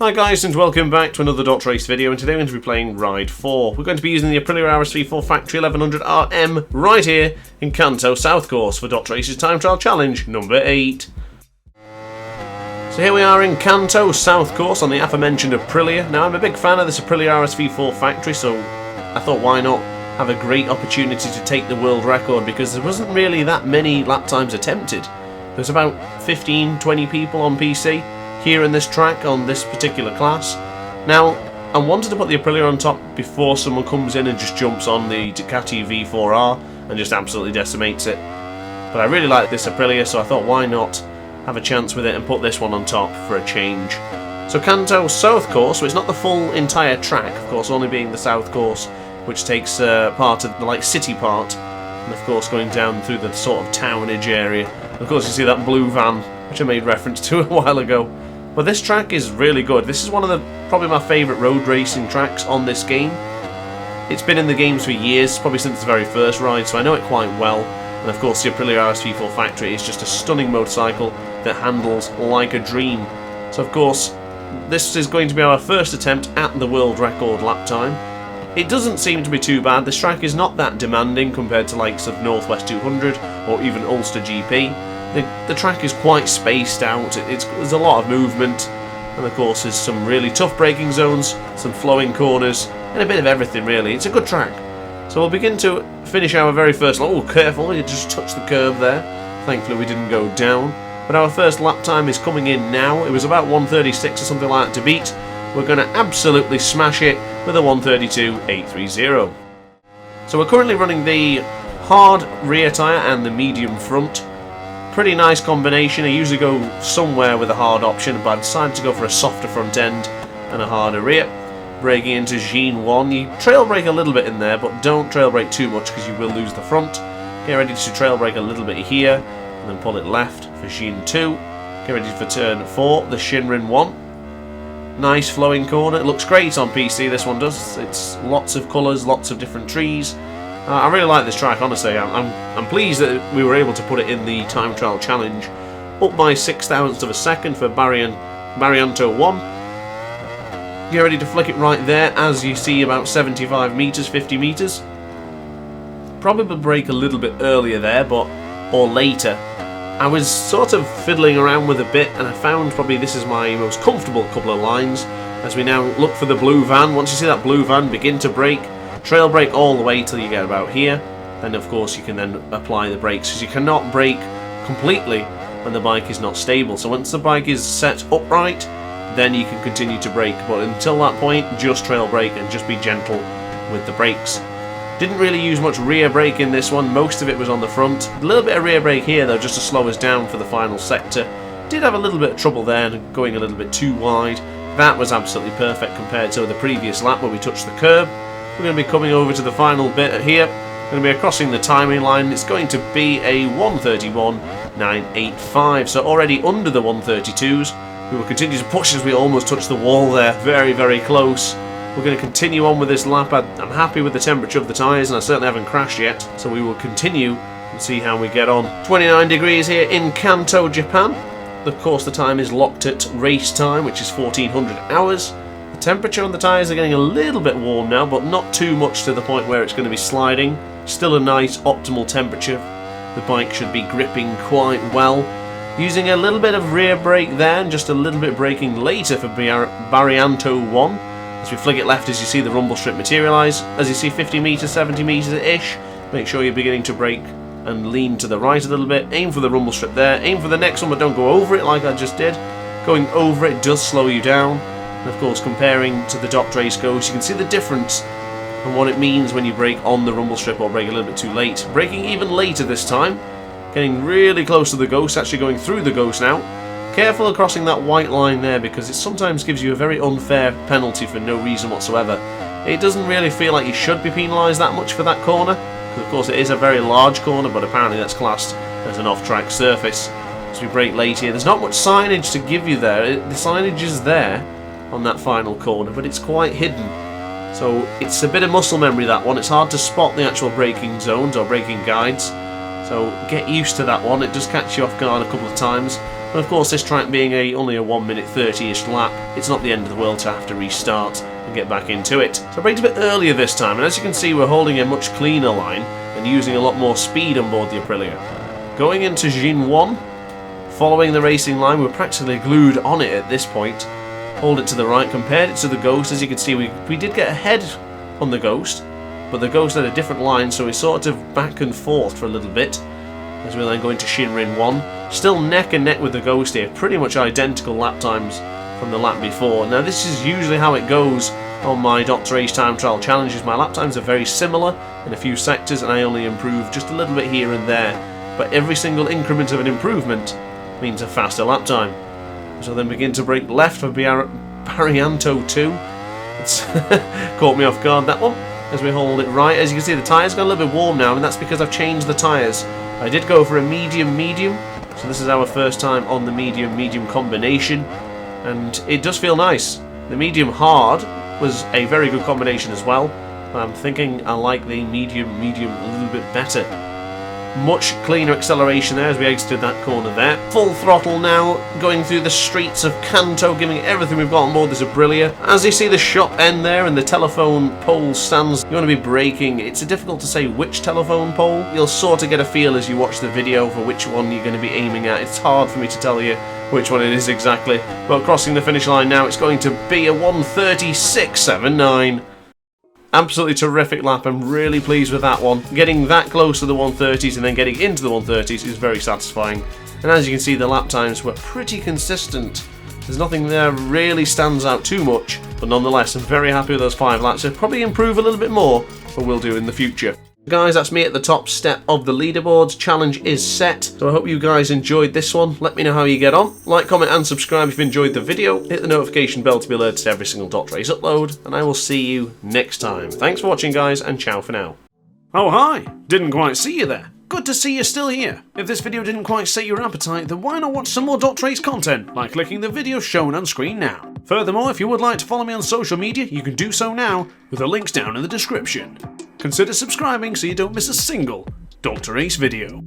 Hi guys, and welcome back to another DrAce video, and today we're going to be playing Ride 4. We're going to be using the Aprilia RSV4 Factory 1100RM right here in Kanto South Course for DrAce's Time Trial Challenge number 8. So here we are in Kanto South Course on the aforementioned Aprilia. Now I'm a big fan of this Aprilia RSV4 Factory, so I thought why not have a great opportunity to take the world record, because there wasn't really that many lap times attempted. There's about 15-20 people on PC here in this track on this particular class. Now, I wanted to put the Aprilia on top before someone comes in and just jumps on the Ducati V4R and just absolutely decimates it. But I really like this Aprilia, so I thought why not have a chance with it and put this one on top for a change. So Kanto South Course, so it's not the full entire track, of course, only being the South Course, which takes part of the city part, and of course going down through the sort of townage area. Of course you see that blue van, which I made reference to a while ago. But this track is really good. This is one of the probably my favourite road racing tracks on this game. It's been in the games for years, probably since the very first ride, so I know it quite well. And of course the Aprilia RSV4 Factory is just a stunning motorcycle that handles like a dream. So of course this is going to be our first attempt at the world record lap time. It doesn't seem to be too bad. This track is not that demanding compared to likes of Northwest 200 or even Ulster GP. The track is quite spaced out, there's a lot of movement, and of course there's some really tough braking zones, some flowing corners, and a bit of everything really. It's a good track. So we'll begin to finish our very first lap. Oh, careful, you just touched the curb there. Thankfully we didn't go down. But our first lap time is coming in now. It was about 1:36 or something like that to beat. We're going to absolutely smash it with a 1:32.830. So we're currently running the hard rear tyre and the medium front. Pretty nice combination. I usually go somewhere with a hard option, but I decided to go for a softer front end and a harder rear. Braking into Gene 1. You trail brake a little bit in there, but don't trail brake too much because you will lose the front. Get ready to trail brake a little bit here, and then pull it left for Gene 2. Get ready for turn 4, the Shinrin 1. Nice flowing corner. It looks great on PC, this one does. It's lots of colours, lots of different trees. I really like this track, honestly. I'm pleased that we were able to put it in the Time Trial Challenge. Up by 0.06 of a second for Barrianto 1. Get ready to flick it right there as you see about 75 metres, 50 metres. Probably brake a little bit earlier there, or later. I was sort of fiddling around with a bit, and I found probably this is my most comfortable couple of lines. As we now look for the blue van. Once you see that blue van, begin to brake. Trail brake all the way till you get about here, and of course you can then apply the brakes, because you cannot brake completely when the bike is not stable. So once the bike is set upright, then you can continue to brake, but until that point just trail brake and just be gentle with the brakes. Didn't really use much rear brake in this one, most of it was on the front. A little bit of rear brake here though, just to slow us down for the final sector. Did have a little bit of trouble there, going a little bit too wide. That was absolutely perfect compared to the previous lap where we touched the curb. We're going to be coming over to the final bit here. We're going to be crossing the timing line. It's going to be a 1:31.985, so already under the 1:32s. We will continue to push as we almost touch the wall there. Very, very close. We're going to continue on with this lap. I'm happy with the temperature of the tyres, and I certainly haven't crashed yet, so we will continue and see how we get on. 29 degrees here in Kanto, Japan. Of course, the time is locked at race time, which is 1400 hours. The temperature on the tyres are getting a little bit warm now, but not too much to the point where it's going to be sliding. Still a nice optimal temperature. The bike should be gripping quite well. Using a little bit of rear brake there, and just a little bit braking later for Barrianto 1. As we flick it left, as you see the rumble strip materialise. As you see 50 metres, 70 metres-ish, make sure you're beginning to brake and lean to the right a little bit. Aim for the rumble strip there. Aim for the next one, but don't go over it like I just did. Going over it does slow you down. And of course, comparing to the DrAce Ghost, you can see the difference and what it means when you brake on the rumble strip or brake a little bit too late. Braking even later this time, getting really close to the Ghost, actually going through the Ghost now. Careful of crossing that white line there, because it sometimes gives you a very unfair penalty for no reason whatsoever. It doesn't really feel like you should be penalised that much for that corner, because of course it is a very large corner, but apparently that's classed as an off-track surface. As we brake late here, there's not much signage to give you there. The signage is there on that final corner, but it's quite hidden. So it's a bit of muscle memory, that one. It's hard to spot the actual braking zones or braking guides. So get used to that one. It does catch you off guard a couple of times. And of course, this track being only a 1 minute 30-ish lap, it's not the end of the world to have to restart and get back into it. So I braked a bit earlier this time, and as you can see, we're holding a much cleaner line and using a lot more speed on board the Aprilia. Going into Jin 1, following the racing line, we're practically glued on it at this point. Hold it to the right, compared it to the Ghost. As you can see, we did get ahead on the Ghost, but the Ghost had a different line, so we sort of back and forth for a little bit as we then go into Shinrin 1. Still neck and neck with the Ghost here, pretty much identical lap times from the lap before. Now this is usually how it goes on my DrAce time trial challenges. My lap times are very similar in a few sectors, and I only improve just a little bit here and there, but every single increment of an improvement means a faster lap time. So then begin to brake left for Barrianto 2. It's caught me off guard, that one, as we hold it right. As you can see, the tyres got a little bit warm now, and that's because I've changed the tyres. I did go for a medium-medium, so this is our first time on the medium-medium combination, and it does feel nice. The medium-hard was a very good combination as well, but I'm thinking I like the medium-medium a little bit better. Much cleaner acceleration there as we exited that corner there. Full throttle now, going through the streets of Kanto, giving everything we've got on board this Aprilia. As you see the shop end there and the telephone pole stands, you want to be braking. It's difficult to say which telephone pole. You'll sort of get a feel as you watch the video for which one you're going to be aiming at. It's hard for me to tell you which one it is exactly. But crossing the finish line now, it's going to be a 1:36.79. Absolutely terrific lap. I'm really pleased with that one. Getting that close to the 130s and then getting into the 130s is very satisfying. And as you can see, the lap times were pretty consistent. There's nothing there really stands out too much, but nonetheless, I'm very happy with those 5 laps. I'll probably improve a little bit more, but we'll do in the future. Guys, that's me at the top step of the leaderboards. Challenge is set, so I hope you guys enjoyed this one. Let me know how you get on. Like, comment and subscribe if you enjoyed the video. Hit the notification bell to be alerted to every single DrAce upload, and I will see you next time. Thanks for watching, guys, and ciao for now. Oh hi, didn't quite see you there. Good to see you're still here. If this video didn't quite set your appetite, then why not watch some more DrAce content by clicking the video shown on screen now. Furthermore, if you would like to follow me on social media, you can do so now with the links down in the description. Consider subscribing so you don't miss a single DrAce video.